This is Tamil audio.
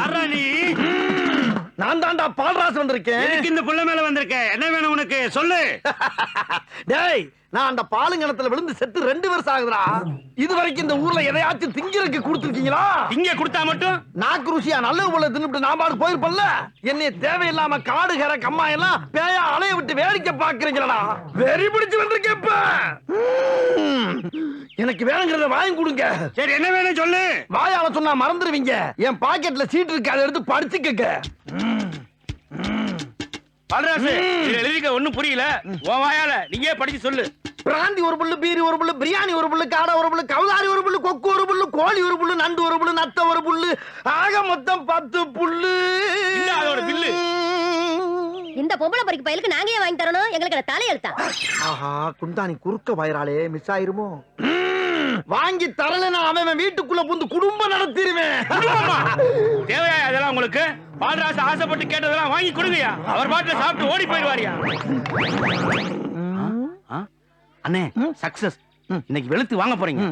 யாரா நீ? நான் தான்டா பால்ராஜ் வந்திருக்கேன். எதுக்கு இந்த புள்ள மேல வந்திருக்க? என்ன வேணும் உனக்கு சொல்லு. டேய், நான் அந்த பாலுங்கணத்துல விழுந்து செத்து 2 வருஷம் ஆகுதுடா. இது வரைக்கும் இந்த ஊர்ல எதையாச்சும் திங்கிறதுக்கு கொடுத்துருக்கீங்களா? இங்க கொடுத்தா மட்டும் நாக்கு ருசியா நல்ல போல தின்னுட்டு நான் பாடு போயிருப்பல்ல. என்னைய தேவையில்லாம காடு கரை கம்மா எல்லாம் பேயா அலைய விட்டு வேடிக்கை பாக்குறீங்களா? வெறி பிடிச்சு வந்திருக்கேன் இப்ப. எனக்கு வேணுங்கிறத வாங்கி கொடுங்க. சரி, என்ன வேணும் சொல்லு. வாயால சொன்னா மறந்துடுவீங்க. என் பாக்கெட்ல சீட் இருக்கு, அதை எடுத்து படிச்சுக்கங்க. பாலராசு, இது எழுதிக்க ஒண்ணும் புரியல. உன் வாயால நீயே படிச்சு சொல்லு. பிராந்தி ஒரு புல்லு, பீரி ஒரு புல்லு, பிரியாணி ஒரு புல்லு, காடை ஒரு புல்லு, கவுதாரி ஒரு புல்லு, கொக்கு ஒரு புல்லு, கோழி ஒரு புல்லு, நண்டு ஒரு புல்லு, நத்த ஒரு புல்லு, ஆக மொத்தம் 10 புல்லு. அதோட பில்லு. இந்த பொம்பளை பறிக்கு பயலுக்கு நாங்க ஏன் வாங்கி தரணும்? எங்களுக்கு தலையெழுத்தா? ஆஹா, குந்தாணி குறுக்க வயிறாலே மிஸ் ஆயிருமோ? வாங்கி தரலன்னா அவன் வீட்டுக்குள்ள புந்து குடும்பம் நடத்திடுவேன். தேவையா அதெல்லாம் உங்களுக்கு? பாலராசு ஆசைப்பட்டு கேட்டதெல்லாம் வாங்கி கொடுங்கயா. அவர் பாட்டுல சாப்பிட்டு ஓடி போயிடுவாரியா. அண்ணே, சக்சஸ். இன்னைக்கு வெளுத்து வாங்க போறீங்க.